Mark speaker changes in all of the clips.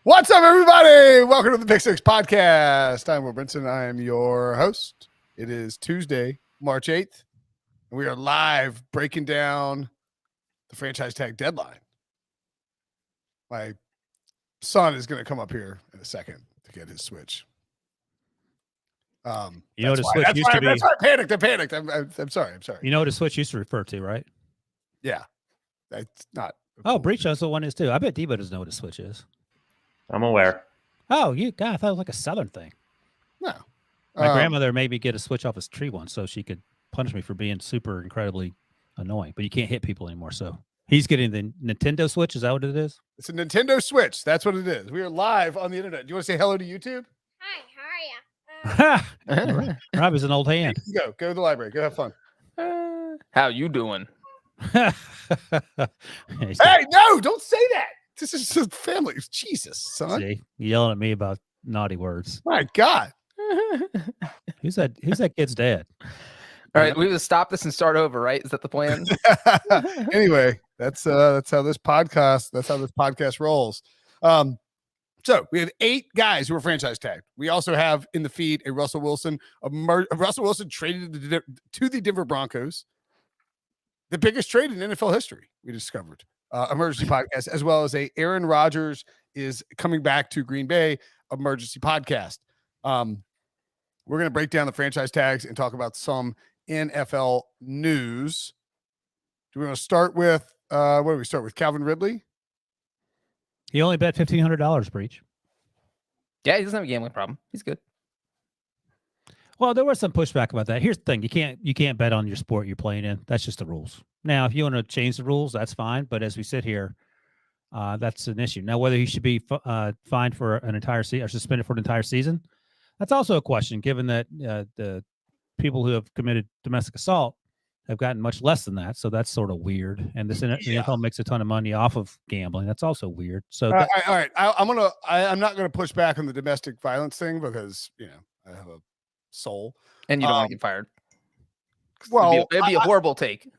Speaker 1: What's up, everybody? Welcome to the Pick Six Podcast. I'm Will Brinson. I am your host. It is Tuesday, March 8th, and we are live breaking down the franchise tag deadline. My son is going to come up here in a second to get his Switch.
Speaker 2: You know what a Switch used to be?
Speaker 1: That's why I panicked. I'm sorry.
Speaker 2: You know what a Switch used to refer to, right?
Speaker 1: Yeah. That's not.
Speaker 2: Oh, Breech also one is too. I bet Debo doesn't know what a Switch is.
Speaker 3: I'm aware.
Speaker 2: Oh, God, I thought it was like a Southern thing.
Speaker 1: No.
Speaker 2: My grandmother made me get a Switch off his tree once so she could punish me for being super incredibly annoying. But you can't hit people anymore, so he's getting the Nintendo Switch. Is that what it is?
Speaker 1: It's a Nintendo Switch. That's what it is. We are live on the internet. Do you want to say hello to YouTube?
Speaker 4: Hi, how are you?
Speaker 2: Rob is an old hand.
Speaker 1: Go to the library. Go have fun.
Speaker 5: How you doing?
Speaker 1: Hey, no, don't say that. This is a family. Jesus, son.
Speaker 2: See, yelling at me about naughty words.
Speaker 1: My God.
Speaker 2: Who's that kid's dad?
Speaker 5: All right, we would stop this and start over, right? Is that the plan?
Speaker 1: Anyway, that's how this podcast rolls. So we have 8 guys who are franchise tagged. We also have in the feed a Russell Wilson. Russell Wilson traded to the Denver Broncos. The biggest trade in NFL history, we discovered. Emergency podcast, as well as a Aaron Rodgers is coming back to Green Bay emergency podcast. We're going to break down the franchise tags and talk about some NFL news. Do we want to start with what do we start with? Calvin Ridley?
Speaker 2: He only bet $1,500, Breech.
Speaker 5: Yeah, he doesn't have a gambling problem. He's good.
Speaker 2: Well, there was some pushback about that. Here's the thing: you can't bet on your sport you're playing in. That's just the rules. Now, if you want to change the rules, that's fine. But as we sit here, that's an issue. Now, whether he should be fined for an entire season or suspended for an entire season, that's also a question. Given that the people who have committed domestic assault have gotten much less than that, so that's sort of weird. And the NFL makes a ton of money off of gambling. That's also weird. So,
Speaker 1: all right. I'm not gonna push back on the domestic violence thing because I have a soul,
Speaker 5: And you don't want to get fired.
Speaker 1: Well,
Speaker 5: it'd be a horrible take.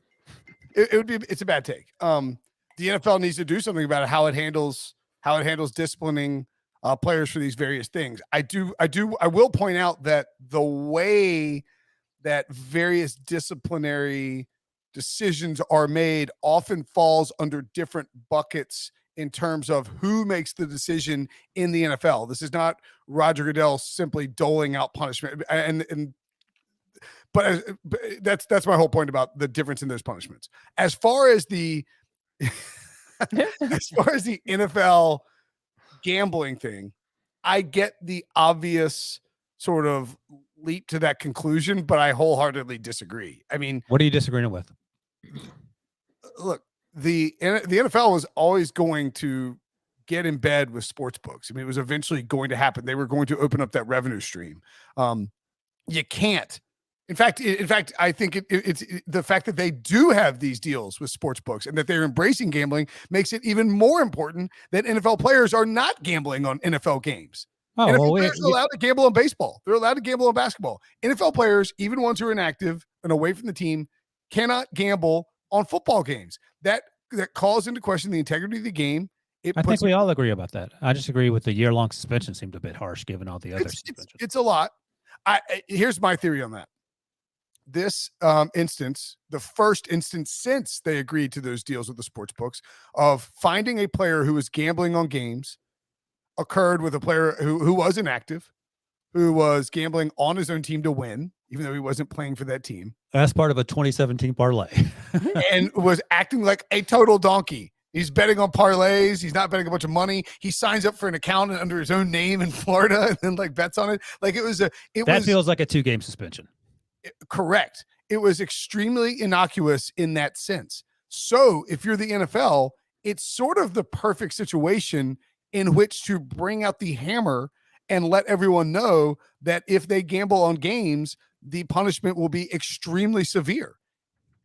Speaker 1: It's a bad take. The NFL needs to do something about how it handles disciplining players for these various things. I will point out that the way that various disciplinary decisions are made often falls under different buckets in terms of who makes the decision in the NFL. This is not Roger Goodell simply doling out punishment, but that's my whole point about the difference in those punishments. As far as the NFL gambling thing, I get the obvious sort of leap to that conclusion, but I wholeheartedly disagree. I mean,
Speaker 2: what are you disagreeing with?
Speaker 1: Look, the NFL was always going to get in bed with sports books. I mean, it was eventually going to happen. They were going to open up that revenue stream. You can't. In fact, I think it's the fact that they do have these deals with sports books and that they're embracing gambling makes it even more important that NFL players are not gambling on NFL games.
Speaker 2: Oh,
Speaker 1: NFL players are allowed to gamble on baseball. They're allowed to gamble on basketball. NFL players, even ones who are inactive and away from the team, cannot gamble on football games. That calls into question the integrity of the game.
Speaker 2: I think we all agree about that. I just agree with the year-long suspension seemed a bit harsh given all the other suspensions.
Speaker 1: It's a lot. Here's my theory on that. This instance, the first instance since they agreed to those deals with the sports books of finding a player who was gambling on games, occurred with a player who was inactive, who was gambling on his own team to win, even though he wasn't playing for that team.
Speaker 2: That's part of a 2017 parlay.
Speaker 1: And was acting like a total donkey. He's betting on parlays. He's not betting a bunch of money. He signs up for an account under his own name in Florida and then bets on it. Like that
Speaker 2: feels like a 2-game suspension.
Speaker 1: Correct. It was extremely innocuous in that sense. So if you're the NFL, it's sort of the perfect situation in which to bring out the hammer and let everyone know that if they gamble on games, the punishment will be extremely severe.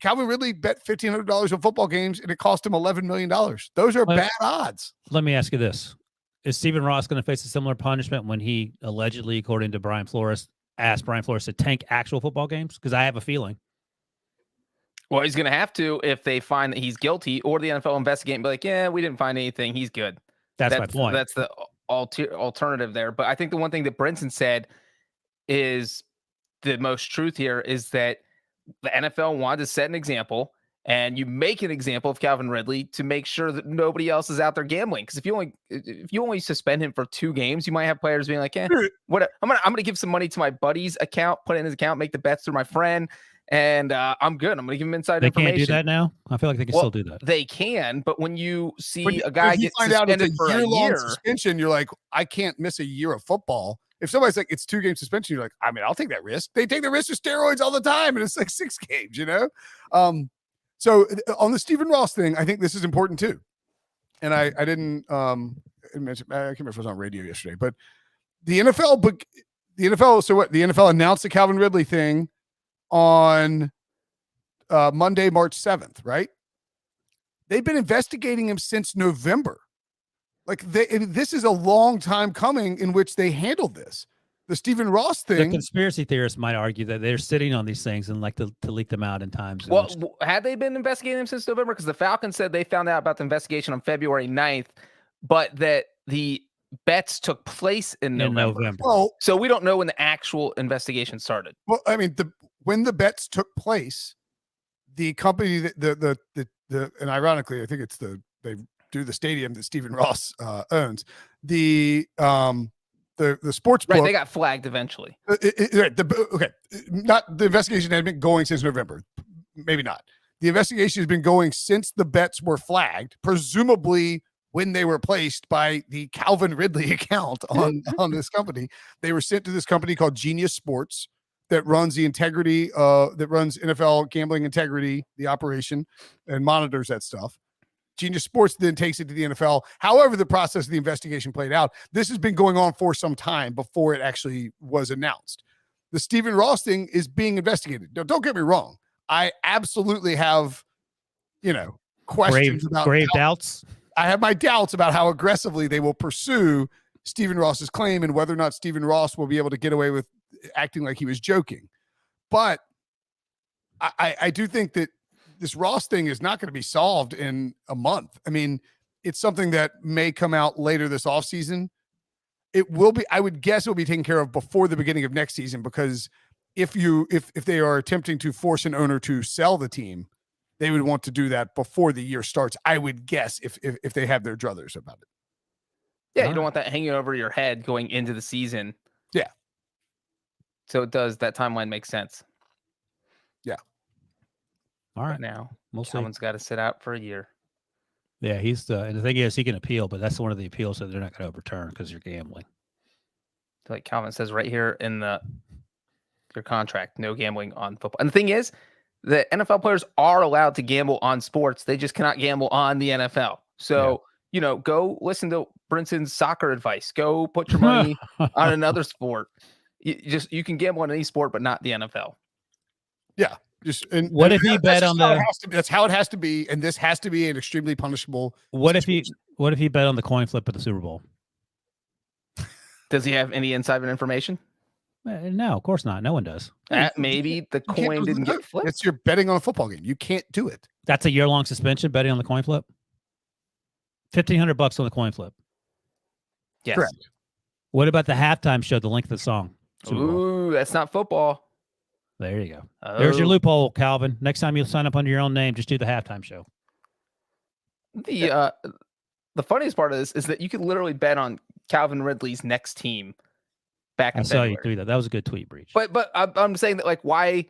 Speaker 1: Calvin Ridley bet $1,500 on football games, and it cost him $11 million. Those are bad odds.
Speaker 2: Let me ask you this. Is Stephen Ross going to face a similar punishment when he allegedly, according to Brian Flores, asked Brian Flores to tank actual football games? Because I have a feeling.
Speaker 5: Well, he's going to have to if they find that he's guilty or the NFL investigate and be like, yeah, we didn't find anything. He's good.
Speaker 2: That's my point.
Speaker 5: That's the alternative there. But I think the one thing that Brinson said is the most truth here is that the NFL wanted to set an example, and you make an example of Calvin Ridley to make sure that nobody else is out there gambling. Because if you only suspend him for 2 games, you might have players being like, what? I'm gonna give some money to my buddy's account, put it in his account, make the bets through my friend, and I'm good. I'm gonna give him inside information.
Speaker 2: They can't do that now. I feel like they can still do that.
Speaker 5: They can, but when you see a guy get suspended for a year
Speaker 1: suspension, you're like, I can't miss a year of football. If somebody's like, it's 2 game suspension, you're like, I mean, I'll take that risk. They take the risk of steroids all the time, and it's like 6 games, you know? So on the Stephen Ross thing, I think this is important too. And I didn't mention, I can't remember if it was on radio yesterday, but the NFL, so what? The NFL announced the Calvin Ridley thing on Monday, March 7th, right? They've been investigating him since November. Like this is a long time coming in which they handled this. The Stephen Ross thing.
Speaker 2: The conspiracy theorists might argue that they're sitting on these things and like to leak them out in times.
Speaker 5: Well, had they been investigating him since November? Because the Falcons said they found out about the investigation on February 9th, but that the bets took place in November.
Speaker 1: Well,
Speaker 5: so we don't know when the actual investigation started.
Speaker 1: Well, I mean, when the bets took place, the company that and ironically, I think it's they do the stadium that Stephen Ross owns. The sports book,
Speaker 5: right? They got flagged eventually.
Speaker 1: Okay, not the investigation had been going since November. Maybe not. The investigation has been going since the bets were flagged, presumably when they were placed by the Calvin Ridley account on this company. They were sent to this company called Genius Sports that runs the integrity, that runs NFL gambling integrity, the operation, and monitors that stuff. Genius Sports then takes it to the NFL. However, the process of the investigation played out, this has been going on for some time before it actually was announced. The Stephen Ross thing is being investigated. Now, don't get me wrong. I absolutely have, questions about
Speaker 2: grave doubts.
Speaker 1: I have my doubts about how aggressively they will pursue Stephen Ross's claim and whether or not Stephen Ross will be able to get away with acting like he was joking. But I do think that this Ross thing is not going to be solved in a month. I mean, it's something that may come out later this offseason. It will be, I would guess it will be taken care of before the beginning of next season, because if they are attempting to force an owner to sell the team, they would want to do that before the year starts. I would guess if they have their druthers about it.
Speaker 5: Yeah, you don't want that hanging over your head going into the season.
Speaker 1: Yeah.
Speaker 5: So that timeline makes sense.
Speaker 1: Yeah.
Speaker 2: All right.
Speaker 5: But now,
Speaker 2: we'll see.
Speaker 5: Calvin's got to sit out for a year.
Speaker 2: Yeah, and the thing is, he can appeal, but that's one of the appeals that they're not going to overturn because you're gambling.
Speaker 5: Like Calvin says right here in your contract, no gambling on football. And the thing is, the NFL players are allowed to gamble on sports. They just cannot gamble on the NFL. So, go listen to Brinson's soccer advice. Go put your money on another sport. You can gamble on any sport, but not the NFL.
Speaker 1: Yeah.
Speaker 2: What if he bet on
Speaker 1: that's how it has to be, and this has to be an extremely punishable.
Speaker 2: What if he bet on the coin flip at the Super Bowl?
Speaker 5: Does he have any insider information?
Speaker 2: No, of course not. No one does.
Speaker 5: Maybe the coin didn't get flipped.
Speaker 1: It's you're betting on a football game. You can't do it.
Speaker 2: That's a year-long suspension, betting on the coin flip. $1,500 on the coin flip.
Speaker 5: Yes.
Speaker 1: Correct.
Speaker 2: What about the halftime show, the length of the song?
Speaker 5: Ooh, that's not football.
Speaker 2: There you go. There's your loophole, Calvin. Next time you sign up under your own name, just do the halftime show.
Speaker 5: The funniest part of this is that you could literally bet on Calvin Ridley's next team back in February.
Speaker 2: I saw you tweet that. That was a good tweet, Breech.
Speaker 5: But I'm saying that, like, why?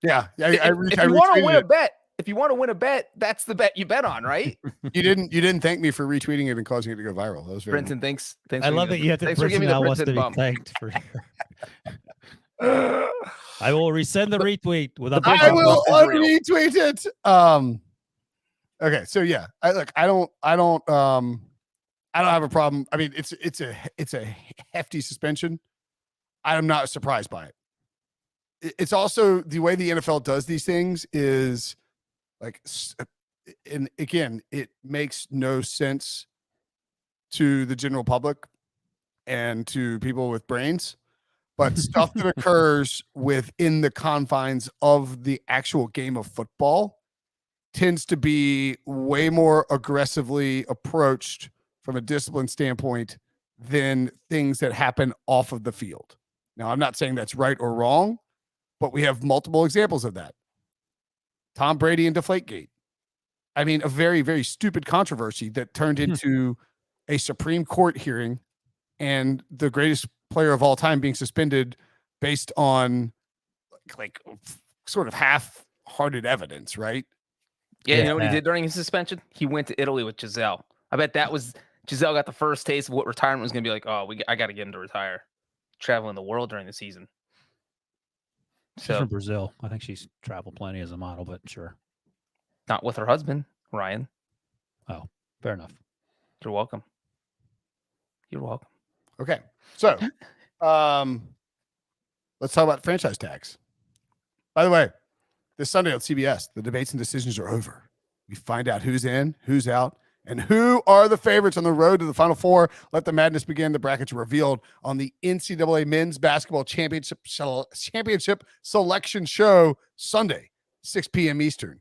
Speaker 1: Yeah.
Speaker 5: If you want to win a bet, if you want to win a bet, that's the bet you bet on, right?
Speaker 1: You didn't thank me for retweeting it and causing it to go viral. That was very
Speaker 5: Brinson,
Speaker 1: nice.
Speaker 5: thanks.
Speaker 2: I love that you have to. Brinson now wants to be thanked for. I will resend the retweet with a.
Speaker 1: I will retweet it. Okay, so yeah, I don't have a problem. I mean, it's a hefty suspension. I'm not surprised by it. It's also the way the NFL does these things is like, and again, it makes no sense to the general public and to people with brains. But stuff that occurs within the confines of the actual game of football tends to be way more aggressively approached from a discipline standpoint than things that happen off of the field. Now, I'm not saying that's right or wrong, but we have multiple examples of that. Tom Brady and Deflategate. I mean, a very, very stupid controversy that turned into a Supreme Court hearing and the greatest player of all time being suspended based on like sort of half-hearted evidence, right?
Speaker 5: Yeah, you know what he did during his suspension? He went to Italy with Giselle. I bet that was Giselle got the first taste of what retirement was going to be like. Oh, I got to get him to retire. Traveling the world during the season.
Speaker 2: She's from Brazil. I think she's traveled plenty as a model, but sure.
Speaker 5: Not with her husband, Ryan.
Speaker 2: Oh, fair enough.
Speaker 5: You're welcome. You're welcome.
Speaker 1: Okay. So, let's talk about franchise tags. By the way, this Sunday on CBS, the debates and decisions are over. We find out who's in, who's out, and who are the favorites on the road to the Final Four. Let the madness begin. The brackets are revealed on the NCAA Men's Basketball Championship Selection Show Sunday, 6 p.m. Eastern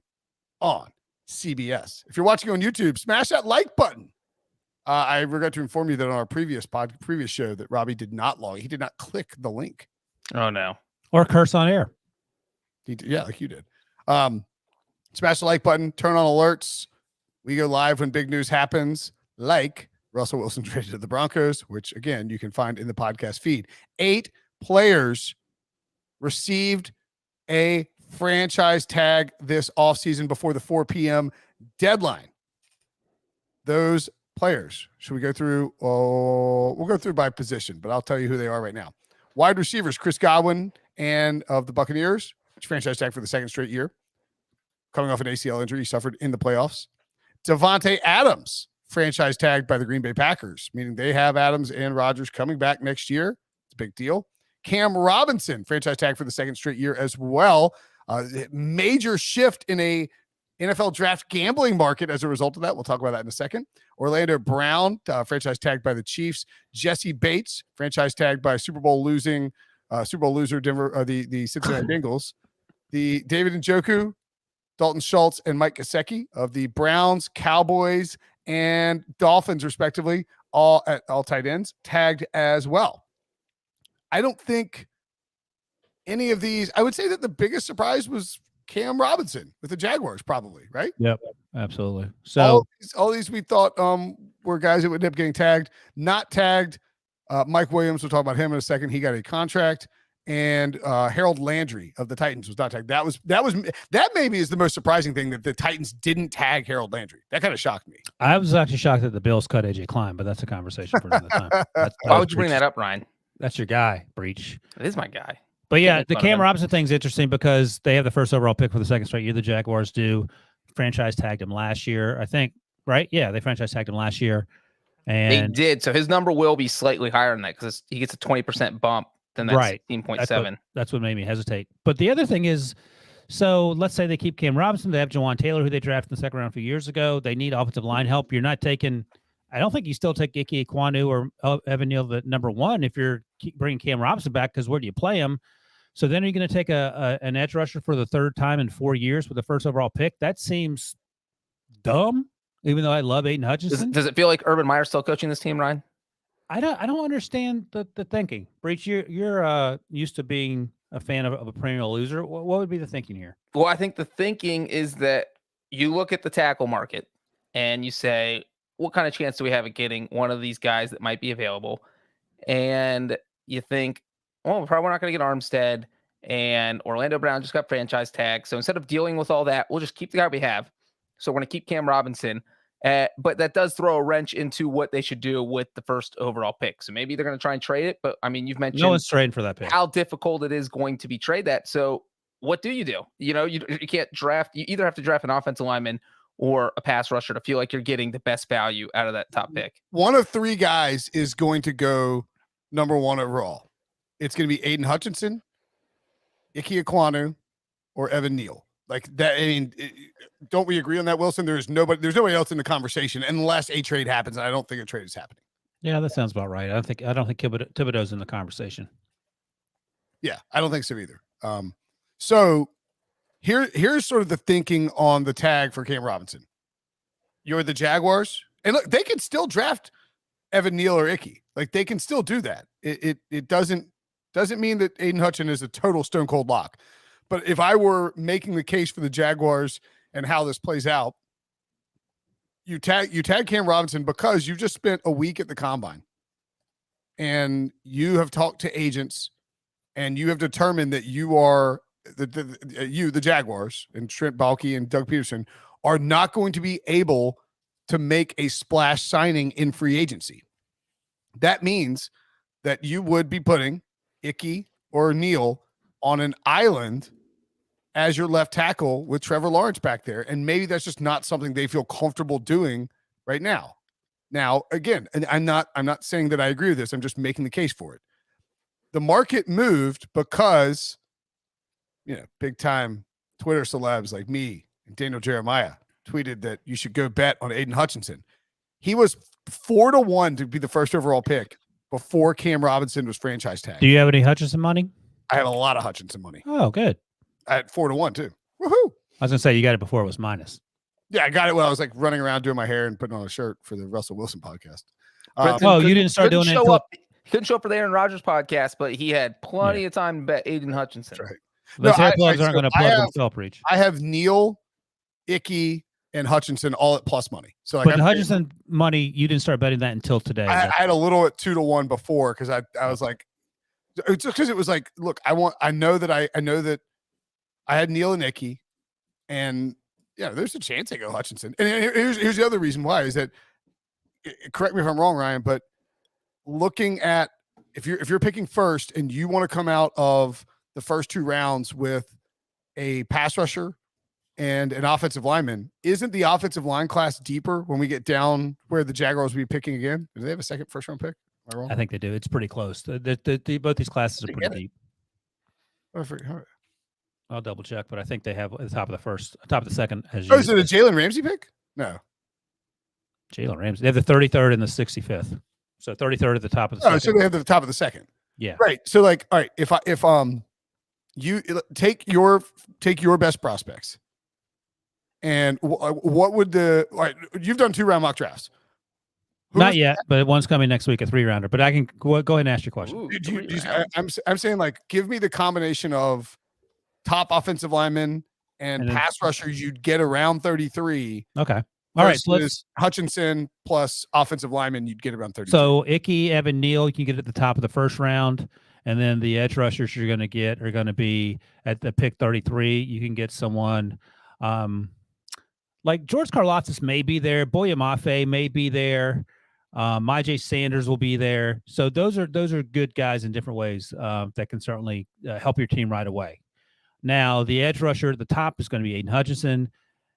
Speaker 1: on CBS. If you're watching on YouTube, smash that like button. I regret to inform you that on our previous show that Robbie did not log. He did not click the link.
Speaker 5: Oh, no.
Speaker 2: Or curse on air.
Speaker 1: Yeah, like you did. Smash the like button. Turn on alerts. We go live when big news happens, like Russell Wilson traded to the Broncos, which, again, you can find in the podcast feed. 8 players received a franchise tag this offseason before the 4 p.m. deadline. Those players, should we go through? Oh, we'll go through by position, but I'll tell you who they are right now. Wide receivers, Chris Godwin and of the Buccaneers, franchise tag for the second straight year. Coming off an ACL injury he suffered in the playoffs. Devontae Adams, franchise tagged by the Green Bay Packers, meaning they have Adams and Rodgers coming back next year. It's a big deal. Cam Robinson, franchise tag for the second straight year as well. Major shift in a NFL draft gambling market as a result of that. We'll talk about that in a second. Orlando Brown, franchise tagged by the Chiefs. Jesse Bates, franchise tagged by Super Bowl loser Denver, the Cincinnati Bengals. The David Njoku, Dalton Schultz, and Mike Gesicki of the Browns, Cowboys, and Dolphins, respectively, all tight ends, tagged as well. I don't think any of these, I would say that the biggest surprise was Cam Robinson with the Jaguars, probably, right?
Speaker 2: Yep, absolutely. So
Speaker 1: all these we thought were guys that would end up getting tagged, not tagged. Mike Williams, we'll talk about him in a second. He got a contract. And Harold Landry of the Titans was not tagged. That maybe is the most surprising thing, that the Titans didn't tag Harold Landry. That kind of shocked me.
Speaker 2: I was actually shocked that the Bills cut AJ Klein, but that's a conversation for another time.
Speaker 5: Why would you bring that up, Ryan?
Speaker 2: That's your guy, Breech.
Speaker 5: It is my guy.
Speaker 2: But yeah, the Cam Robinson thing's interesting because they have the first overall pick for the second straight year. The Jaguars do. Franchise tagged him last year, I think, right? Yeah, they franchise tagged him last year. And
Speaker 5: they did. So his number will be slightly higher than that because he gets a 20% bump. Then that's
Speaker 2: right.
Speaker 5: 16.7.
Speaker 2: That's what made me hesitate. But the other thing is, so let's say they keep Cam Robinson. They have Jawan Taylor, who they drafted in the second round a few years ago. They need offensive line help. You're not taking – I don't think you still take Ike Ekwonu or Evan Neal the number one if you're bringing Cam Robinson back, because where do you play him? So then are you going to take an edge rusher for the third time in 4 years with the first overall pick? That seems dumb, even though I love Aiden Hutchinson.
Speaker 5: Does it feel like Urban Meyer's still coaching this team, Ryan?
Speaker 2: I don't understand the thinking. Breech, you're used to being a fan of a perennial loser. What would be the thinking here?
Speaker 5: Well, I think the thinking is that you look at the tackle market and you say, what kind of chance do we have at getting one of these guys that might be available? And you think, well, we're probably not going to get Armstead, and Orlando Brown just got franchise tag. So instead of dealing with all that, we'll just keep the guy we have. So we're going to keep Cam Robinson. But that does throw a wrench into what they should do with the first overall pick. So maybe they're going to try and trade it. But I mean, you've mentioned
Speaker 2: no one's trading for that pick.
Speaker 5: How difficult it is going to be trade that. So what do? You know, you can't draft. You either have to draft an offensive lineman or a pass rusher to feel like you're getting the best value out of that top pick.
Speaker 1: One of 3 guys is going to go number 1 overall. It's going to be Aiden Hutchinson, Ike Ekwonu, or Evan Neal. Like that. I mean, don't we agree on that, Wilson? There's nobody else in the conversation unless a trade happens. And I don't think a trade is happening.
Speaker 2: Yeah, that sounds about right. I don't think Thibodeau's in the conversation.
Speaker 1: Yeah, I don't think so either. So here's sort of the thinking on the tag for Cam Robinson. You're the Jaguars, and look, they could still draft Evan Neal or Icky. Like they can still do that. It doesn't mean that Aiden Hutchinson is a total stone cold lock. But if I were making the case for the Jaguars and how this plays out, you tag Cam Robinson because you just spent a week at the combine and you have talked to agents and you have determined that you are the Jaguars and Trent Baalke and Doug Peterson are not going to be able to make a splash signing in free agency. That means that you would be putting Icky or Neal on an island as your left tackle with Trevor Lawrence back there. And maybe that's just not something they feel comfortable doing right now. Now, again, and I'm not saying that I agree with this. I'm just making the case for it. The market moved because, big time Twitter celebs like me and Daniel Jeremiah tweeted that you should go bet on Aiden Hutchinson. He was 4-1 to be the first overall pick before Cam Robinson was franchise tagged.
Speaker 2: Do you have any Hutchinson money?
Speaker 1: I have a lot of Hutchinson money.
Speaker 2: Oh, good.
Speaker 1: I had 4-1 too. Woohoo!
Speaker 2: I was gonna say you got it before it was minus.
Speaker 1: Yeah, I got it when I was like running around doing my hair and putting on a shirt for the Russell Wilson podcast.
Speaker 2: You didn't start doing it until
Speaker 5: he couldn't show up for the Aaron Rodgers podcast, but he had plenty of time to bet Aiden Hutchinson.
Speaker 1: That's right.
Speaker 2: Those hair plugs aren't going to plug themselves, Breech.
Speaker 1: I have Neal, Icky, and Hutchinson all at plus money. So,
Speaker 2: but the Hutchinson money, you didn't start betting that until today.
Speaker 1: I had a little at 2-1 before because I was like, it's just because it was like, look, I know that I had Neal and Icky, and there's a chance I go Hutchinson. And here's the other reason why is that, correct me if I'm wrong, Ryan, but looking at if you're picking first and you want to come out of the first two rounds with a pass rusher and an offensive lineman, isn't the offensive line class deeper when we get down where the Jaguars will be picking again? Do they have a second first round pick? Am I wrong?
Speaker 2: I think they do. It's pretty close. Both these classes are pretty deep. I'll double check, but I think they have at the top of the second. Is
Speaker 1: it a Jalen Ramsey pick? No.
Speaker 2: Jalen Ramsey. They have the 33rd and the 65th. So 33rd at the top of the second.
Speaker 1: So they have the top of the second.
Speaker 2: Yeah.
Speaker 1: Right. So all right, if you take your best prospects, and what would all right? You've done 2-round mock drafts.
Speaker 2: Not yet, but one's coming next week, a 3-rounder. But I can go ahead and ask your question.
Speaker 1: Ooh, I'm saying give me the combination of top offensive linemen and pass rushers you'd get around 33.
Speaker 2: Okay. All right. So
Speaker 1: Hutchinson plus offensive lineman, you'd get around 30.
Speaker 2: So Icky, Evan Neal, you can get at the top of the first round. And then the edge rushers you're going to get are going to be at the pick 33. You can get someone like George Karlaftis may be there. Boya Mafe may be there. Myjai Sanders will be there. So those are good guys in different ways that can certainly help your team right away. Now, the edge rusher at the top is going to be Aiden Hutchinson.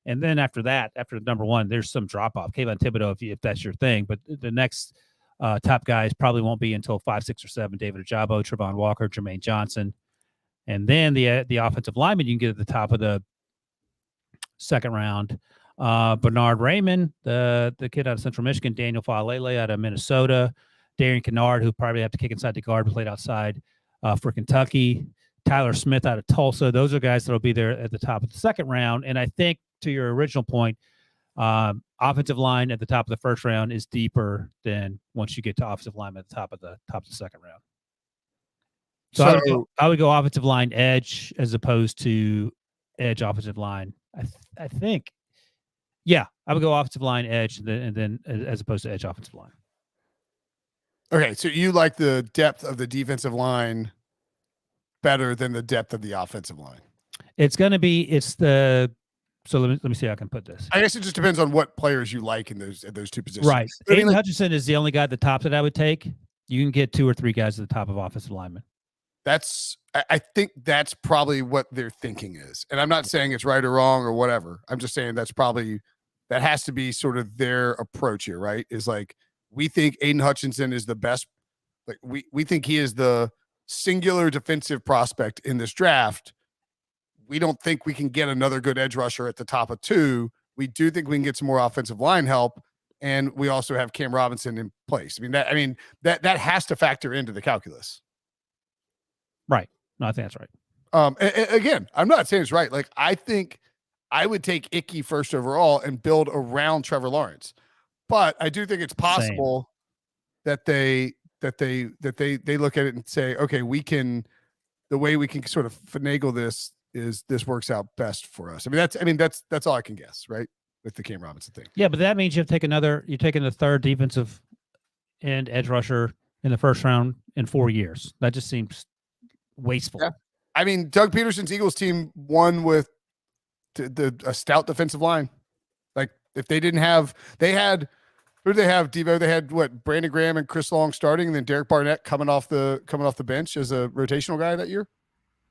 Speaker 2: And then after that, after number one, there's some drop-off. Kayvon Thibodeau, if that's your thing. But the next top guys probably won't be until 5, 6, or 7. David Ojabo, Trevon Walker, Jermaine Johnson. And then the offensive lineman you can get at the top of the second round. Bernard Raymond, the kid out of Central Michigan. Daniel Faalele out of Minnesota. Darian Kennard, who probably have to kick inside the guard, but played outside for Kentucky. Tyler Smith out of Tulsa. Those are guys that will be there at the top of the second round. And I think to your original point, offensive line at the top of the first round is deeper than once you get to offensive line at the top of the second round. So I would go offensive line edge as opposed to edge offensive line. I think, yeah, I would go offensive line edge and then as opposed to edge offensive line.
Speaker 1: Okay, so you like the depth of the defensive line better than the depth of the offensive line?
Speaker 2: So let me see how I can put this.
Speaker 1: I guess it just depends on what players you like in those two positions.
Speaker 2: Right. Aiden Hutchinson is the only guy at the top that I would take. You can get 2 or 3 guys at the top of offensive linemen.
Speaker 1: I think that's probably what their thinking is. And I'm not saying it's right or wrong or whatever. I'm just saying that has to be sort of their approach here, right? Is like, we think Aiden Hutchinson is the best. Like we think he is the singular defensive prospect in this draft. We don't think we can get another good edge rusher at the top of 2. We do think we can get some more offensive line help. And we also have Cam Robinson in place. That has to factor into the calculus.
Speaker 2: Right. No, I think that's right.
Speaker 1: And again, I'm not saying it's right. Like, I think I would take Icky first overall and build around Trevor Lawrence. But I do think it's possible that they look at it and say, okay, the way we can sort of finagle this is this works out best for us. I mean, that's all I can guess, right? With the Cam Robinson thing.
Speaker 2: Yeah, but that means you're taking the third defensive end edge rusher in the first round in 4 years. That just seems wasteful.
Speaker 1: Yeah. I mean, Doug Peterson's Eagles team won with a stout defensive line. Like if they didn't have, who did they have, Devo? They had what, Brandon Graham and Chris Long starting, and then Derek Barnett coming off the bench as a rotational guy that year.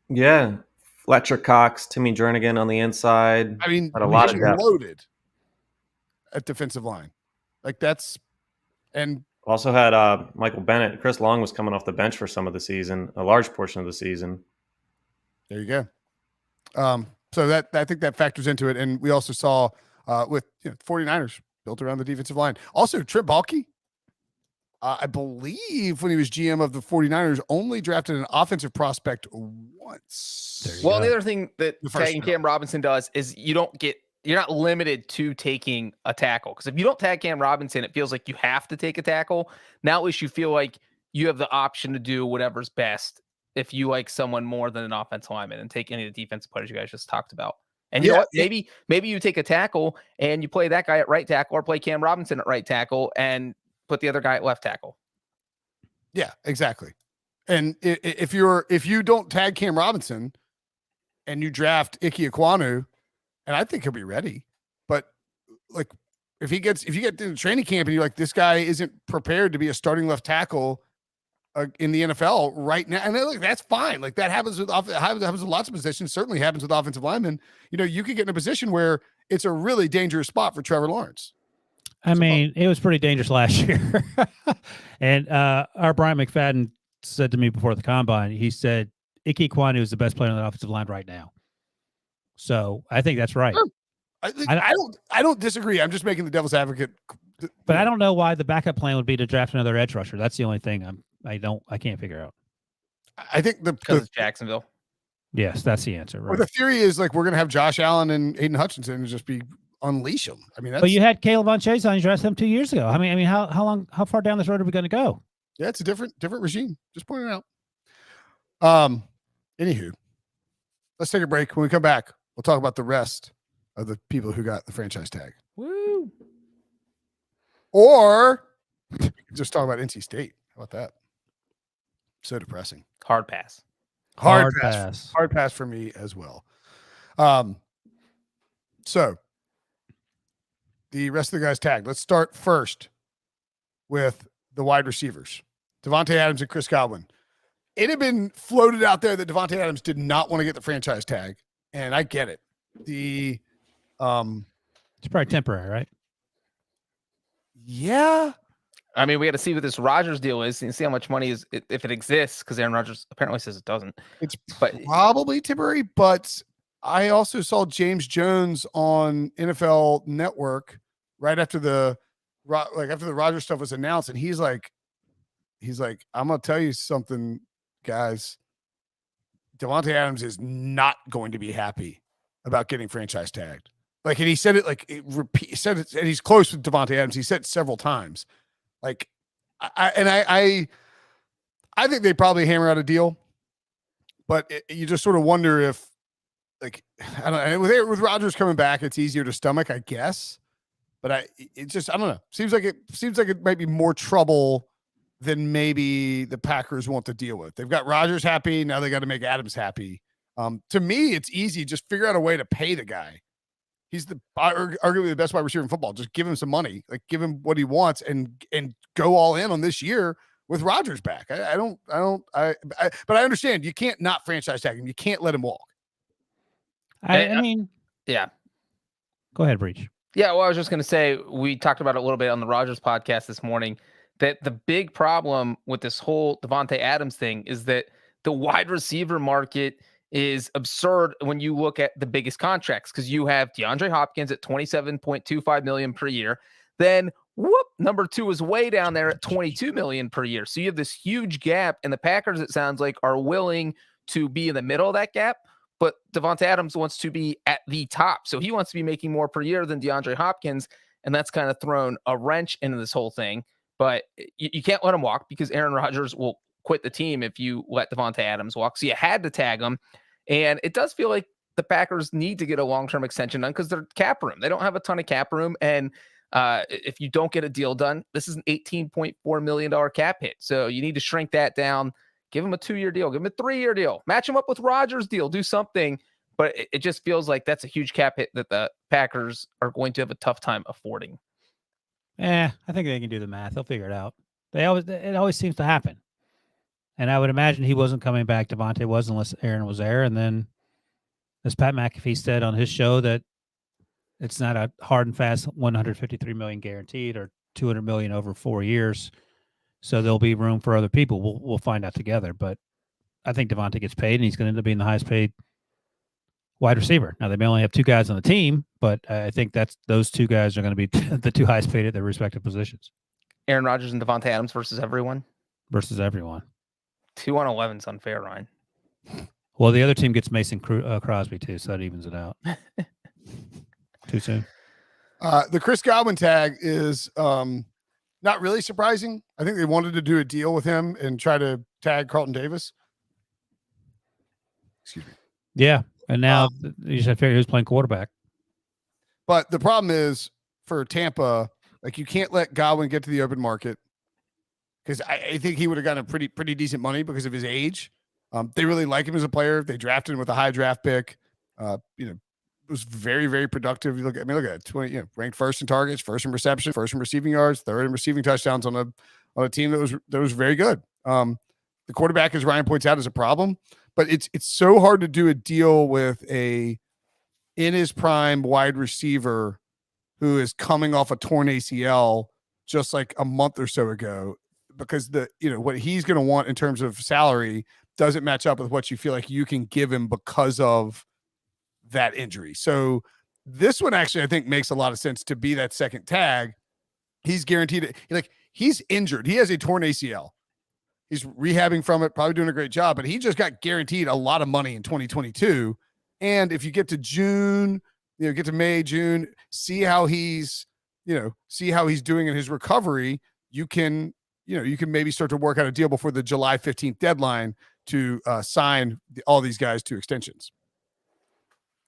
Speaker 3: Yeah. Fletcher Cox, Timmy Jernigan on the inside.
Speaker 1: I mean,
Speaker 3: had a lot of depth.
Speaker 1: Loaded at defensive line. Like that's, and
Speaker 3: also had Michael Bennett. Chris Long was coming off the bench for some of the season, a large portion of the season.
Speaker 1: There you go. So that I think that factors into it. And we also saw with 49ers built around the defensive line. Also, Trent Baalke, I believe when he was GM of the 49ers, only drafted an offensive prospect once.
Speaker 5: Well, the other thing that tagging Cam Robinson does is you're not limited to taking a tackle. Because if you don't tag Cam Robinson, it feels like you have to take a tackle. Now at least you feel like you have the option to do whatever's best if you like someone more than an offensive lineman and take any of the defensive players you guys just talked about. And you know what? Maybe you take a tackle and you play that guy at right tackle or play Cam Robinson at right tackle and put the other guy at left tackle.
Speaker 1: Yeah, exactly. And if you don't tag Cam Robinson and you draft Ike Ekwonu, and I think he'll be ready, but like if you get to the training camp and you're like, this guy isn't prepared to be a starting left tackle in the NFL right now, and look, that's fine. Like that happens with lots of positions. Certainly happens with offensive linemen. You could get in a position where it's a really dangerous spot for Trevor Lawrence.
Speaker 2: I mean, it was pretty dangerous last year. And our Brian McFadden said to me before the combine, he said Ike Ekwonu is the best player on the offensive line right now. So I think that's right.
Speaker 1: Sure. I don't disagree. I'm just making the devil's advocate.
Speaker 2: But I don't know why the backup plan would be to draft another edge rusher. That's the only thing I can't figure out.
Speaker 1: I think
Speaker 5: because it's Jacksonville.
Speaker 2: Yes, that's the answer. Right.
Speaker 1: Well, the theory is like we're going to have Josh Allen and Aiden Hutchinson and just be unleash them. I mean,
Speaker 2: but you had Caleb Von Chase on. You drafted him 2 years ago. I mean, how far down this road are we going to go?
Speaker 1: Yeah, it's a different regime. Just pointing it out. Anywho, let's take a break. When we come back, we'll talk about the rest of the people who got the franchise tag.
Speaker 2: Woo!
Speaker 1: Or just talk about NC State. How about that? So depressing.
Speaker 5: Hard pass.
Speaker 1: Hard pass for me as well. So the rest of the guys tagged. Let's start first with the wide receivers, Devontae Adams and Chris Godwin. It had been floated out there that Devontae Adams did not want to get the franchise tag, and I get it. It's
Speaker 2: probably temporary, right?
Speaker 1: Yeah.
Speaker 5: I mean, we got to see what this Rodgers deal is and see how much money if it exists, because Aaron Rodgers apparently says it doesn't.
Speaker 1: It's probably temporary, but I also saw James Jones on NFL Network right after the Rodgers stuff was announced, and he's like, I'm gonna tell you something, guys. Devontae Adams is not going to be happy about getting franchise tagged. Like, and he said it he said it, and he's close with Devontae Adams. He said it several times. Like, I think they probably hammer out a deal, but you just sort of wonder if, like, I don't know, with Rodgers coming back, it's easier to stomach, I guess. But I don't know. Seems like it might be more trouble than maybe the Packers want to deal with. They've got Rodgers happy. Now they got to make Adams happy. To me, it's easy. Just figure out a way to pay the guy. He's arguably the best wide receiver in football. Just give him some money, like give him what he wants, and go all in on this year with Rodgers back. But I understand you can't not franchise tag him. You can't let him walk.
Speaker 2: I mean,
Speaker 5: yeah.
Speaker 2: Go ahead, Breech.
Speaker 5: Yeah, well, I was just going to say, we talked about it a little bit on the Rodgers podcast this morning, that the big problem with this whole Devontae Adams thing is that the wide receiver market is absurd when you look at the biggest contracts, because you have DeAndre Hopkins at $27.25 million per year. Then number 2 is way down there at $22 million per year. So you have this huge gap, and the Packers, it sounds like, are willing to be in the middle of that gap. But Devontae Adams wants to be at the top. So he wants to be making more per year than DeAndre Hopkins. And that's kind of thrown a wrench into this whole thing. but you can't let him walk because Aaron Rodgers will quit the team if you let Devontae Adams walk. So you had to tag him. And it does feel like the Packers need to get a long-term extension done because they're cap room. They don't have a ton of cap room. And if you don't get a deal done, this is an $18.4 million cap hit. So you need to shrink that down. Give him a 2-year deal. Give him a 3-year deal. Match him up with Rodgers' deal. Do something. But it just feels like that's a huge cap hit that the Packers are going to have a tough time affording.
Speaker 2: I think they can do the math. They'll figure it out. It always seems to happen. And I would imagine he wasn't coming back. Devontae was, unless Aaron was there. And then, as Pat McAfee said on his show, that it's not a hard and fast $153 million guaranteed or $200 million over 4 years. So there'll be room for other people. We'll find out together. But I think Devontae gets paid, and he's going to end up being the highest paid wide receiver. Now, they may only have 2 guys on the team, but I think those 2 guys are going to be the 2 highest paid at their respective positions.
Speaker 5: Aaron Rodgers and Devontae Adams versus everyone?
Speaker 2: Versus everyone.
Speaker 5: 2 on 11 is unfair, Ryan.
Speaker 2: Well, the other team gets Mason Crosby, too, so that evens it out. Too soon.
Speaker 1: The Chris Godwin tag is not really surprising. I think they wanted to do a deal with him and try to tag Carlton Davis. Excuse me.
Speaker 2: Yeah, and now you should figure who's playing quarterback.
Speaker 1: But the problem is for Tampa, like, you can't let Godwin get to the open market because I think he would have gotten a pretty decent money because of his age. They really like him as a player. They drafted him with a high draft pick. Was very, very productive. Look at 20, ranked first in targets, first in reception, first in receiving yards, third in receiving touchdowns on a team that was very good. The quarterback, as Ryan points out, is a problem, but it's so hard to do a deal with a in his prime wide receiver who is coming off a torn ACL just like a month or so ago, because what he's going to want in terms of salary doesn't match up with what you feel like you can give him because of that injury. So this one actually, I think, makes a lot of sense to be that second tag. He's guaranteed he's injured. He has a torn ACL. He's rehabbing from it, probably doing a great job, but he just got guaranteed a lot of money in 2022. And if you get to June, get to May, June, see how he's doing in his recovery, you can maybe start to work out a deal before the July 15th deadline to sign all these guys to extensions.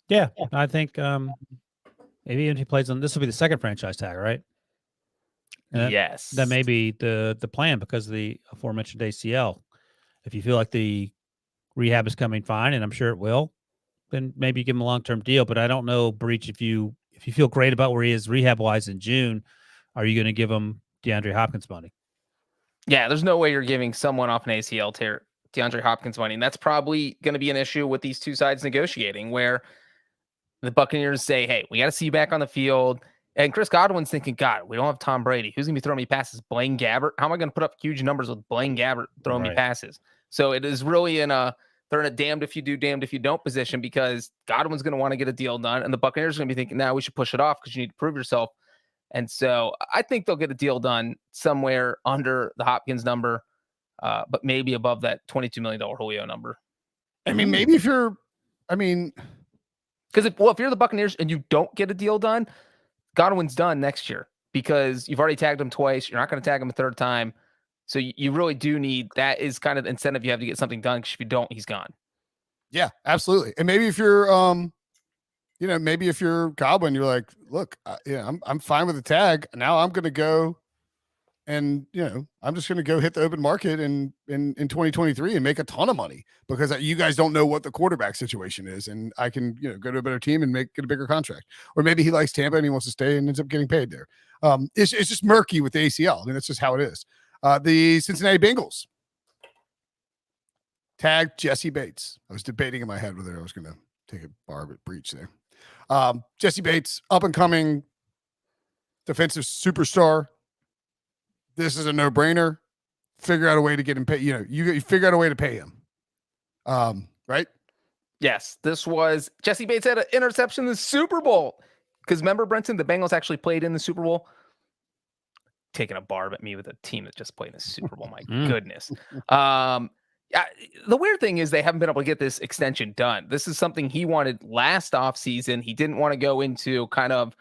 Speaker 2: Yeah, I think maybe if he plays on, this will be the second franchise tag, right?
Speaker 5: Yes.
Speaker 2: That may be the plan because of the aforementioned ACL. If you feel like the rehab is coming fine, and I'm sure it will, then maybe give him a long-term deal. But I don't know, Breech, if you feel great about where he is rehab-wise in June, are you going to give him DeAndre Hopkins money?
Speaker 5: Yeah, there's no way you're giving someone off an ACL tear DeAndre Hopkins money. And that's probably going to be an issue with these 2 sides negotiating, where the Buccaneers say, hey, we got to see you back on the field. And Chris Godwin's thinking, God, we don't have Tom Brady. Who's going to be throwing me passes? Blaine Gabbert? How am I going to put up huge numbers with Blaine Gabbert throwing me passes? So it is really they're in a damned if you do, damned if you don't position, because Godwin's going to want to get a deal done. And the Buccaneers are going to be thinking, now we should push it off because you need to prove yourself. And so I think they'll get a deal done somewhere under the Hopkins number, but maybe above that $22 million Julio number.
Speaker 1: I mean, maybe if you're
Speaker 5: if you're the Buccaneers and you don't get a deal done, Godwin's done next year because you've already tagged him twice. You're not going to tag him a third time. So you really do need, that is kind of the incentive you have to get something done, because if you don't, he's gone.
Speaker 1: Yeah, absolutely. And maybe if you're, maybe if you're Godwin, you're like, look, I'm fine with the tag. Now I'm going to go and, I'm just going to go hit the open market in 2023 and make a ton of money because you guys don't know what the quarterback situation is. And I can, go to a better team and get a bigger contract. Or maybe he likes Tampa and he wants to stay and ends up getting paid there. It's just murky with the ACL. I mean, that's just how it is. The Cincinnati Bengals tagged Jesse Bates. I was debating in my head whether I was going to take a barb at Breech there. Jesse Bates, up and coming defensive superstar. This is a no-brainer. Figure out a way to get him paid. You figure out a way to pay him. Right?
Speaker 5: Yes. This was Jesse Bates had an interception in the Super Bowl. Because remember, Brinson, the Bengals actually played in the Super Bowl. Taking a barb at me with a team that just played in the Super Bowl. My goodness. The weird thing is they haven't been able to get this extension done. This is something he wanted last offseason. He didn't want to go into kind of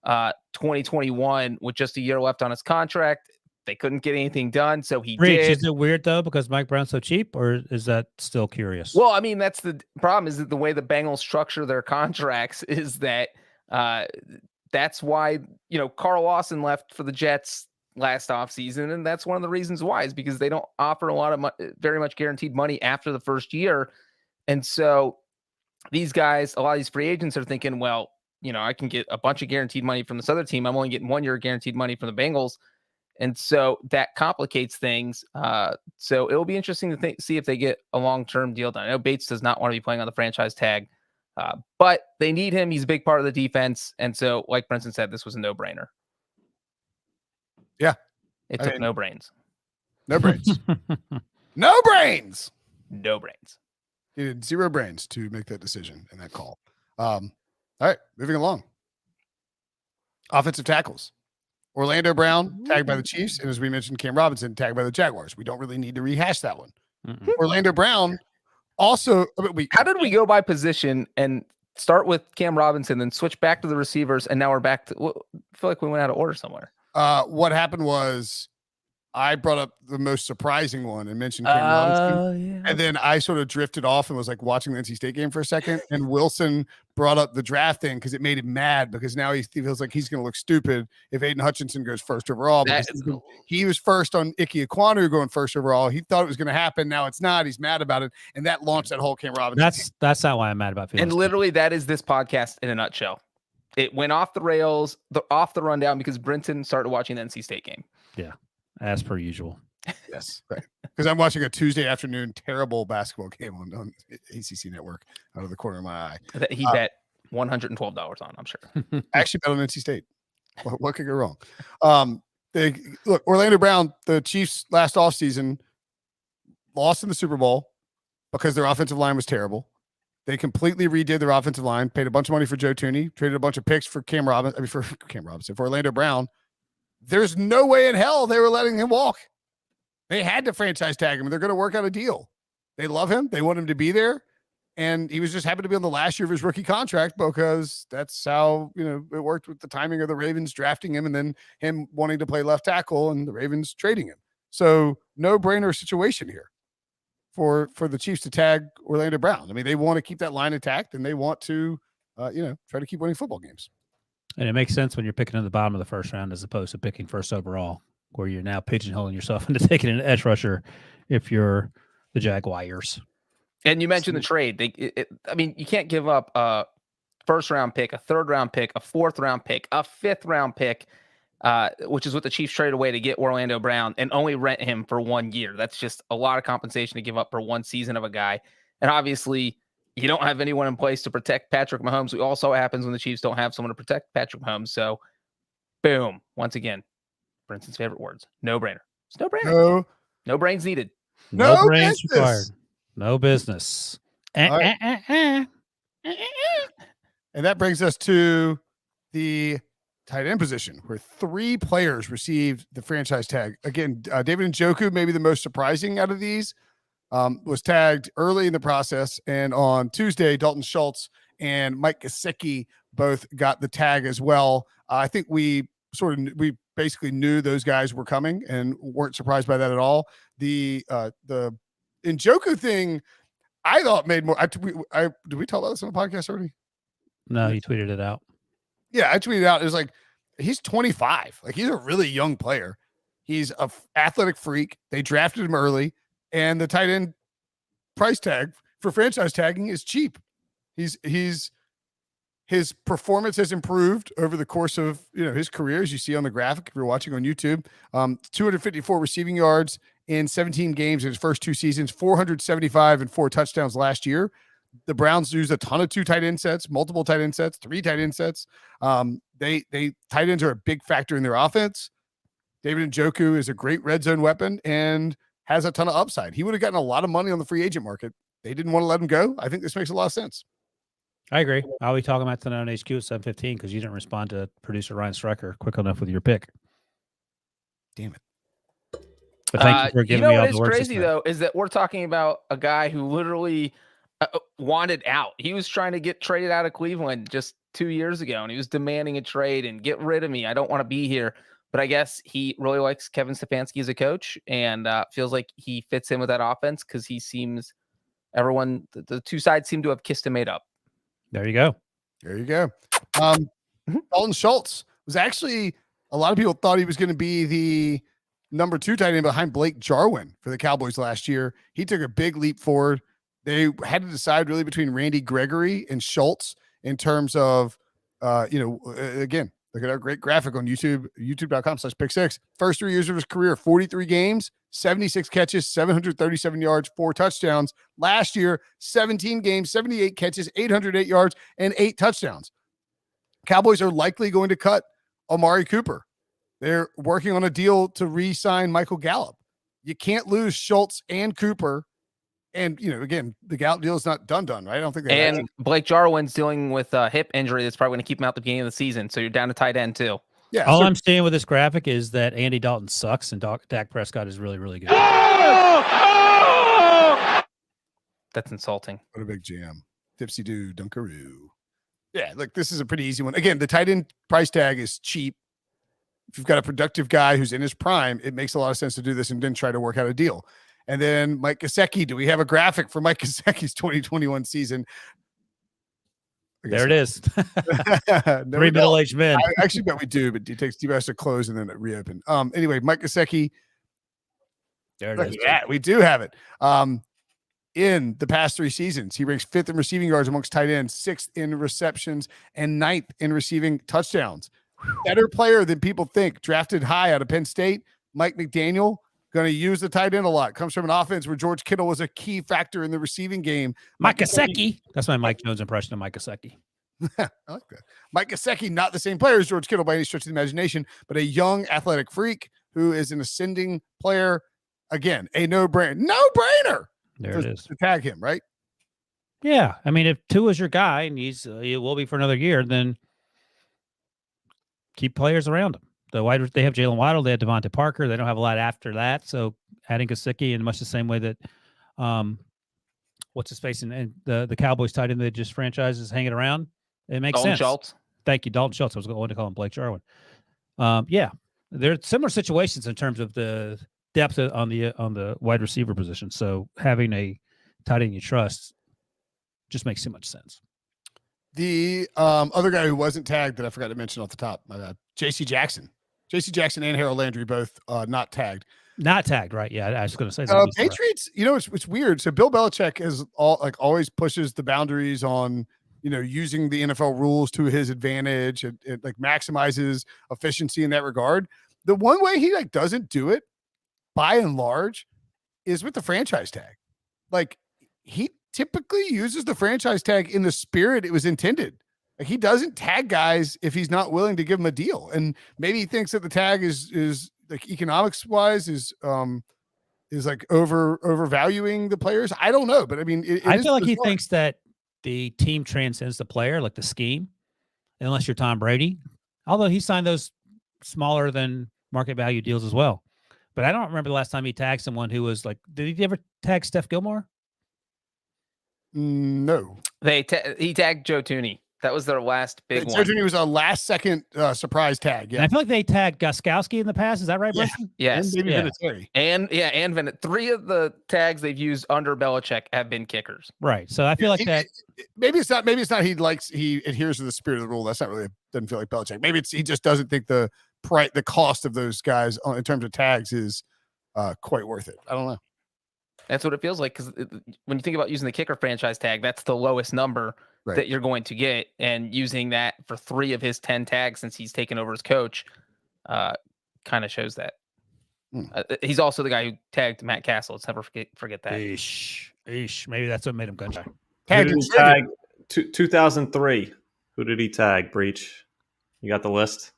Speaker 5: 2021 with just a year left on his contract. they couldn't get anything done, so he
Speaker 2: Breech,
Speaker 5: did.
Speaker 2: is it weird though because Mike Brown's so cheap, or is that still curious?
Speaker 5: Well, I mean, that's the problem, is that the way the Bengals structure their contracts is that that's why, Carl Lawson left for the Jets last offseason, and that's one of the reasons why, is because they don't offer a lot of very much guaranteed money after the first year. And so these guys, a lot of these free agents are thinking, well, I can get a bunch of guaranteed money from this other team. I'm only getting 1 year guaranteed money from the Bengals. And so that complicates things. So it'll be interesting to see if they get a long-term deal done. I know Bates does not want to be playing on the franchise tag, but they need him. He's a big part of the defense. And so, like Brinson said, this was a no-brainer.
Speaker 1: Yeah.
Speaker 5: It took no brains.
Speaker 1: No brains. No brains.
Speaker 5: No brains.
Speaker 1: He had 0 brains to make that decision and that call. All right, moving along. Offensive tackles. Orlando Brown tagged by the Chiefs, and as we mentioned, Cam Robinson tagged by the Jaguars. We don't really need to rehash that one. Orlando Brown also.
Speaker 5: How did we go by position and start with Cam Robinson, then switch back to the receivers, and now we're back to? I feel like we went out of order somewhere.
Speaker 1: What happened was I brought up the most surprising one and mentioned Cam Robinson.
Speaker 5: Yeah.
Speaker 1: And then I sort of drifted off and was like watching the NC State game for a second. And Wilson brought up the draft thing because it made him mad, because now he feels like he's going to look stupid if Aiden Hutchinson goes first overall. He was first on Ike Ekwonu going first overall. He thought it was going to happen. Now it's not. He's mad about it. And that launched that whole Cam Robinson.
Speaker 2: That's not why I'm mad about.
Speaker 5: And literally, that is this podcast in a nutshell. It went off the rails, off the rundown, because Brinson started watching the NC State game.
Speaker 2: Yeah, as per usual.
Speaker 1: Yes, right. Because I'm watching a Tuesday afternoon terrible basketball game on ACC Network out of the corner of my eye.
Speaker 5: That he bet $112 on, I'm sure.
Speaker 1: I actually bet on NC State. What could go wrong? Look, Orlando Brown, the Chiefs last offseason lost in the Super Bowl because their offensive line was terrible. They completely redid their offensive line, paid a bunch of money for Joe Thuney, traded a bunch of picks for for Orlando Brown. There's no way in hell they were letting him walk. They had to franchise tag him. They're going to work out a deal. They love him. They want him to be there. And he was just happy to be on the last year of his rookie contract, because that's how, it worked with the timing of the Ravens drafting him and then him wanting to play left tackle and the Ravens trading him. So no brainer situation here for the Chiefs to tag Orlando Brown. I mean, they want to keep that line intact, and they want to, try to keep winning football games. And
Speaker 2: it makes sense when you're picking in the bottom of the first round as opposed to picking first overall, where you're now pigeonholing yourself into taking an edge rusher if you're the Jaguars.
Speaker 5: And you mentioned the trade. You can't give up a first-round pick, a third-round pick, a fourth-round pick, a fifth-round pick, which is what the Chiefs traded away to get Orlando Brown, and only rent him for 1 year. That's just a lot of compensation to give up for one season of a guy. And obviously, you don't have anyone in place to protect Patrick Mahomes. We all saw what happens when the Chiefs don't have someone to protect Patrick Mahomes. So, boom. Once again, Brinson's favorite words. No-brainer. It's no-brainer. No brains needed.
Speaker 2: No brains required. No business.
Speaker 1: And that brings us to the tight end position, where 3 players received the franchise tag. Again, David Njoku, maybe the most surprising out of these, was tagged early in the process. And on Tuesday, Dalton Schultz and Mike Gesicki both got the tag as well. I think we basically knew those guys were coming and weren't surprised by that at all. The Njoku thing, I thought made more. Did we talk about this on the podcast already?
Speaker 2: No, you tweeted it out.
Speaker 1: Yeah, I tweeted out. It was like, he's 25. Like, he's a really young player. He's a athletic freak. They drafted him early, and the tight end price tag for franchise tagging is cheap. His performance has improved over the course of his career, as you see on the graphic if you're watching on YouTube. 254 receiving yards in 17 games in his first 2 seasons, 475 and 4 touchdowns last year. The Browns used a ton of 2 tight end sets, multiple tight end sets, 3 tight end sets. They tight ends are a big factor in their offense. David Njoku is a great red zone weapon and has a ton of upside. He would have gotten a lot of money on the free agent market. They didn't want to let him go. I think this makes a lot of sense.
Speaker 2: I agree. I'll be talking about tonight on HQ at 7:15 because you didn't respond to producer Ryan Stryker quick enough with your pick.
Speaker 1: Damn it.
Speaker 2: But thank you for giving me all the words.
Speaker 5: What's crazy, though, is that we're talking about a guy who literally wanted out. He was trying to get traded out of Cleveland just 2 years ago, and he was demanding a trade and get rid of me. I don't want to be here. but I guess he really likes Kevin Stefanski as a coach and feels like he fits in with that offense because he seems the two sides seem to have kissed and made up.
Speaker 2: There you go.
Speaker 1: There you go. Dalton Schultz was actually, a lot of people thought he was going to be the number 2 tight end behind Blake Jarwin for the Cowboys last year. He took a big leap forward. They had to decide really between Randy Gregory and Schultz in terms of, again, look at our great graphic on YouTube, youtube.com/pick6. First 3 years of his career, 43 games, 76 catches, 737 yards, 4 touchdowns. Last year, 17 games, 78 catches, 808 yards, and 8 touchdowns. Cowboys are likely going to cut Amari Cooper. They're working on a deal to re-sign Michael Gallup. You can't lose Schultz and Cooper. And, again, the Gallup deal is not done, right? I don't think they
Speaker 5: And Blake Jarwin's dealing with a hip injury that's probably going to keep him out the beginning of the season. So you're down to tight end, too.
Speaker 1: Yeah.
Speaker 2: All I'm seeing with this graphic is that Andy Dalton sucks and Dak Prescott is really, really good.
Speaker 5: That's insulting.
Speaker 1: What a big jam. Dipsy doo, dunkaroo. Yeah, look, this is a pretty easy one. Again, the tight end price tag is cheap. If you've got a productive guy who's in his prime, it makes a lot of sense to do this and then try to work out a deal. And then Mike Gesicki. Do we have a graphic for Mike Gesicki's 2021 season?
Speaker 2: There it is.
Speaker 1: No,
Speaker 2: 3 middle-aged men.
Speaker 1: I actually bet we do, but it takes 2 hours to close and then it reopen. Anyway, Mike Gesicki.
Speaker 2: There it is.
Speaker 1: Yeah, we do have it. In the past 3 seasons, he ranks 5th in receiving yards amongst tight ends, 6th in receptions, and 9th in receiving touchdowns. Better player than people think. Drafted high out of Penn State. Mike McDaniel, going to use the tight end a lot. Comes from an offense where George Kittle was a key factor in the receiving game.
Speaker 2: Mike Gesicki. That's my Mike Jones impression of Mike Gesicki.
Speaker 1: I like that. Mike Gesicki, not the same player as George Kittle by any stretch of the imagination, but a young athletic freak who is an ascending player. Again, a no-brainer.
Speaker 2: There it is.
Speaker 1: To tag him, right?
Speaker 2: Yeah. I mean, if Tua is your guy and he will be for another year, then keep players around him. They have Jalen Waddle, they have Devontae Parker. They don't have a lot after that. So adding Gesicki in much the same way that what's his face and the Cowboys tight end that just franchises hanging around, it makes
Speaker 5: Dalton
Speaker 2: sense.
Speaker 5: Schultz.
Speaker 2: Thank you, Dalton Schultz. I was going to call him Blake Jarwin. Yeah, there are similar situations in terms of the depth on the wide receiver position. So having a tight end you trust just makes too much sense.
Speaker 1: The other guy who wasn't tagged that I forgot to mention off the top, my bad, J.C. Jackson. J.C. Jackson and Harold Landry both not tagged.
Speaker 2: Not tagged, right? Yeah, I was going to say that.
Speaker 1: Patriots, it's weird. So Bill Belichick is always pushes the boundaries on, using the NFL rules to his advantage and like maximizes efficiency in that regard. The one way he doesn't do it, by and large, is with the franchise tag. Like, he typically uses the franchise tag in the spirit it was intended. Like, he doesn't tag guys if he's not willing to give them a deal. And maybe he thinks that the tag is like economics wise is like overvaluing the players. I don't know, but I mean,
Speaker 2: I feel like he thinks that the team transcends the player, like the scheme, unless you're Tom Brady. Although he signed those smaller than market value deals as well. But I don't remember the last time he tagged someone who was like, did he ever tag Steph Gilmore?
Speaker 1: No.
Speaker 5: He tagged Joe Thuney. That was their last big one.
Speaker 1: Joe Thuney was a last second surprise tag. Yeah.
Speaker 2: And I feel like they tagged Gostkowski in the past. Is that right, Brinson?
Speaker 5: Yes.
Speaker 1: And maybe
Speaker 2: Yeah.
Speaker 5: And Vinatieri. 3 of the tags they've used under Belichick have been kickers.
Speaker 2: Right. So I feel like that.
Speaker 1: Maybe it's not. He adheres to the spirit of the rule. That's not really. Doesn't feel like Belichick. Maybe he just doesn't think the cost of those guys in terms of tags is quite worth it. I don't know.
Speaker 5: That's what it feels like, because when you think about using the kicker franchise tag, that's the lowest number that you're going to get, and using that for 3 of his 10 tags since he's taken over as coach kind of shows that. He's also the guy who tagged Matt Castle. Let's never forget that.
Speaker 2: Eesh. Maybe that's what made him gun shy.
Speaker 3: Who did he tag? 2003. Who did he tag, Breech? You got the list?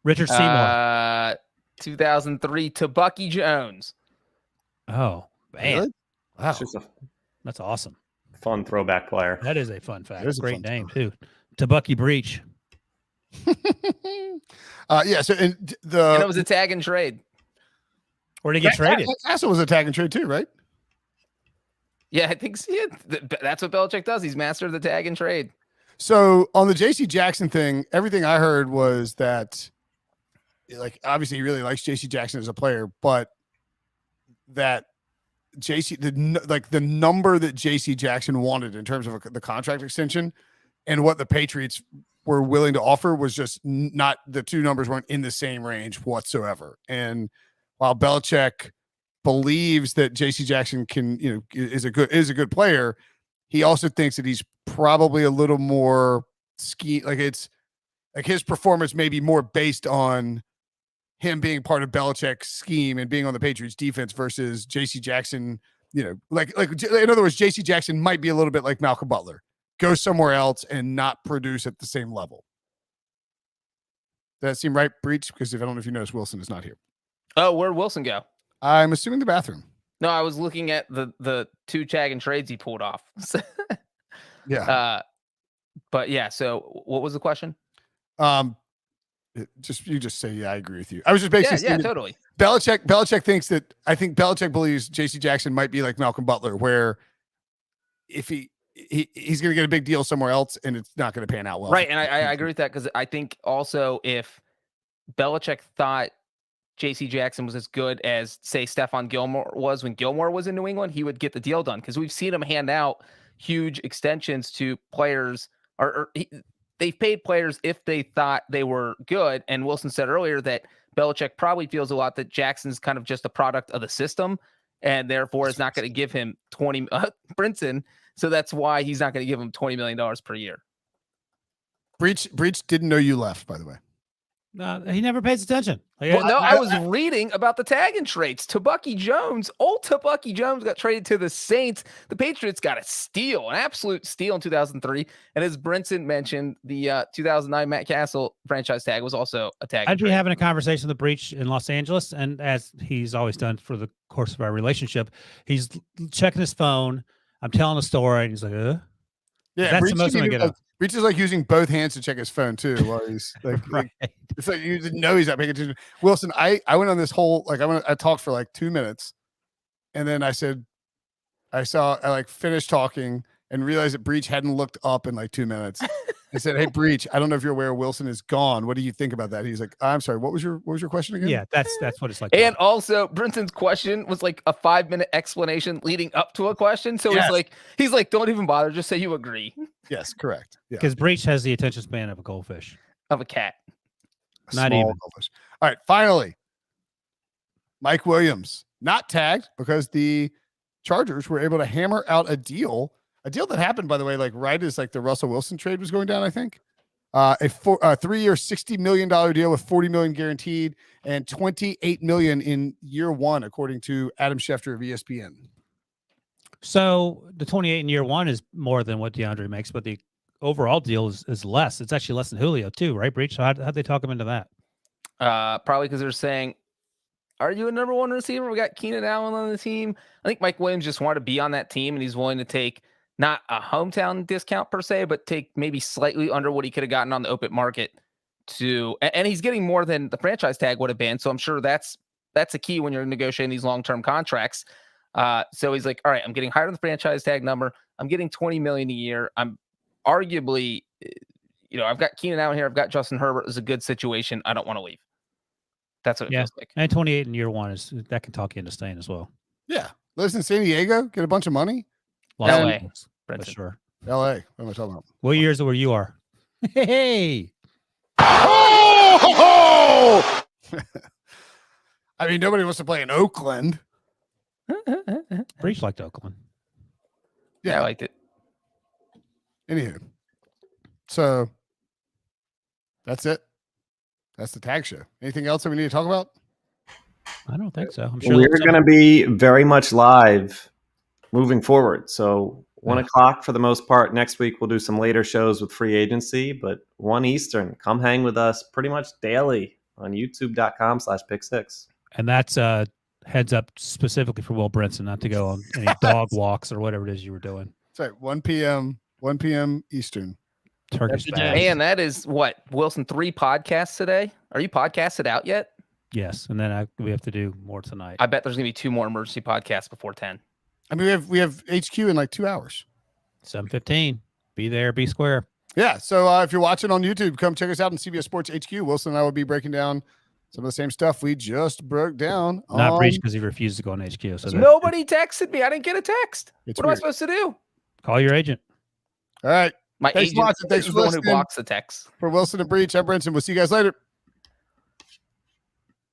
Speaker 2: Richard Seymour.
Speaker 5: 2003 to Bucky Jones.
Speaker 2: Oh, man.
Speaker 1: Really? Wow.
Speaker 3: It's just a
Speaker 2: That's awesome.
Speaker 3: fun throwback player.
Speaker 2: That is a fun fact.
Speaker 1: That is a
Speaker 2: Great
Speaker 1: fun
Speaker 2: name,
Speaker 1: story.
Speaker 2: too. To Bucky Breech.
Speaker 1: Yeah. So and
Speaker 5: And it was a tag and trade.
Speaker 2: Where'd he get traded?
Speaker 1: Castle was a tag and trade too, right?
Speaker 5: Yeah, I think so. That's what Belichick does. He's master of the tag and trade.
Speaker 1: So on the J.C. Jackson thing, everything I heard was that like obviously he really likes JC Jackson as a player, but that the number that JC Jackson wanted in terms of the contract extension and what the Patriots were willing to offer was just not, the two numbers weren't in the same range whatsoever. And while Belichick believes that JC Jackson can, is a good player, he also thinks that he's probably a little more it's like his performance may be more based on him being part of Belichick's scheme and being on the Patriots defense versus JC Jackson, like in other words, JC Jackson might be a little bit like Malcolm Butler, go somewhere else and not produce at the same level. Does that seem right, Breech? Because I don't know if you notice, Wilson is not here.
Speaker 5: Oh, where'd Wilson go?
Speaker 1: I'm assuming the bathroom.
Speaker 5: No, I was looking at the two Chag and trades he pulled off.
Speaker 1: Yeah.
Speaker 5: But yeah, so what was the question?
Speaker 1: You just say, yeah, I agree with you. I was just basically saying
Speaker 5: totally.
Speaker 1: Belichick thinks that, I think Belichick believes JC Jackson might be like Malcolm Butler, where if he's going to get a big deal somewhere else and it's not going to pan out well.
Speaker 5: Right. And I agree with that, because I think also if Belichick thought JC Jackson was as good as, say, Stephon Gilmore was when Gilmore was in New England, he would get the deal done, because we've seen him hand out huge extensions to players, they've paid players if they thought they were good. And Wilson said earlier that Belichick probably feels a lot that Jackson's kind of just a product of the system, and therefore is not going to give him Brinson. So that's why he's not going to give him $20 million per year.
Speaker 1: Breech didn't know you left, by the way.
Speaker 2: He never pays attention.
Speaker 5: Well, no, I was reading about the tagging trades. Tabucky Jones, old Tabucky Jones, got traded to the Saints. The Patriots got a steal, an absolute steal in 2003. And as Brinson mentioned, the 2009 Matt Castle franchise tag was also a tag.
Speaker 2: I'd be having a conversation with Breech in Los Angeles, and as he's always done for the course of our relationship, he's checking his phone. I'm telling a story, and he's like,
Speaker 1: Yeah,
Speaker 2: that's the most I'm gonna get up.
Speaker 1: Breech is like using both hands to check his phone too, while he's like,
Speaker 2: Right.
Speaker 1: It's like you didn't know he's not paying attention. Wilson, I went on this whole, I talked for like 2 minutes, and then I finished talking and realized that Breech hadn't looked up in like 2 minutes. I said, "Hey, Breech, I don't know if you're aware Wilson is gone. What do you think about that?" He's like, "I'm sorry. What was your question again?"
Speaker 2: Yeah, that's what it's like.
Speaker 5: And also, Brinson's question was like a 5-minute explanation leading up to a question. So
Speaker 1: Yes.
Speaker 5: he's like, don't even bother. Just say you agree.
Speaker 1: Yes, correct. Yeah,
Speaker 2: because Breech has the attention span of a goldfish.
Speaker 5: Of a cat.
Speaker 2: Not
Speaker 1: Small
Speaker 2: even.
Speaker 1: goldfish. All right, finally, Mike Williams not tagged because the Chargers were able to hammer out a deal that happened, by the way, like right as like the Russell Wilson trade was going down, I think. A 3-year, $60 million deal with $40 million guaranteed and $28 million in year one, according to Adam Schefter of ESPN.
Speaker 2: So the 28 in year one is more than what DeAndre makes, but the overall deal is less. It's actually less than Julio too, right, Breech? So how'd they talk him into that?
Speaker 5: Probably because they're saying, are you a number one receiver? We got Keenan Allen on the team. I think Mike Williams just wanted to be on that team, and he's willing to take not a hometown discount per se, but take maybe slightly under what he could have gotten on the open market and he's getting more than the franchise tag would have been. So I'm sure that's a key when you're negotiating these long-term contracts. So he's like, all right, I'm getting higher than the franchise tag number. I'm getting $20 million a year. I'm arguably, I've got Keenan Allen here. I've got Justin Herbert. It's a good situation. I don't want to leave. That's what it feels like.
Speaker 2: And 28 in year one that can talk you into staying as well.
Speaker 1: Yeah. Lives in San Diego, get a bunch of money.
Speaker 5: LA.
Speaker 2: For sure.
Speaker 1: LA. What am I talking about?
Speaker 2: What years are where you are? Hey.
Speaker 1: Oh! I mean, nobody wants to play in Oakland.
Speaker 2: Breech liked Oakland.
Speaker 5: Yeah, I liked it.
Speaker 1: Anywho. So that's it. That's the tag show. Anything else that we need to talk about?
Speaker 2: I don't think so. I'm sure
Speaker 3: We're going to be very much live moving forward. So 1 o'clock for the most part. Next week, we'll do some later shows with free agency, but 1 Eastern. Come hang with us pretty much daily on youtube.com/pick6.
Speaker 2: And that's heads up specifically for Will Brinson, not to go on any dog walks or whatever it is you were doing.
Speaker 1: That's right. 1 p.m. Eastern.
Speaker 2: Turkish baths.
Speaker 5: And that is what, Wilson, 3 podcasts today? Are you podcasted out yet?
Speaker 2: Yes, and then we have to do more tonight.
Speaker 5: I bet there's going to be 2 more emergency podcasts before 10.
Speaker 1: I mean, we have HQ in like 2 hours.
Speaker 2: 7:15. Be there, be square.
Speaker 1: Yeah. So if you're watching on YouTube, come check us out on CBS Sports HQ. Wilson and I will be breaking down some of the same stuff we just broke down.
Speaker 2: Not Breech
Speaker 1: on-
Speaker 2: because he refused to go on HQ. So
Speaker 5: Nobody texted me. I didn't get a text.
Speaker 1: It's
Speaker 5: What am I
Speaker 1: weird.
Speaker 5: supposed to do?
Speaker 2: call your agent.
Speaker 1: All right.
Speaker 5: My
Speaker 1: Thanks for
Speaker 5: agent
Speaker 1: watching. Thanks
Speaker 5: is
Speaker 1: for
Speaker 5: the one who
Speaker 1: listening.
Speaker 5: blocks the text.
Speaker 1: For Wilson and Breech, I'm Brinson. We'll see you guys later.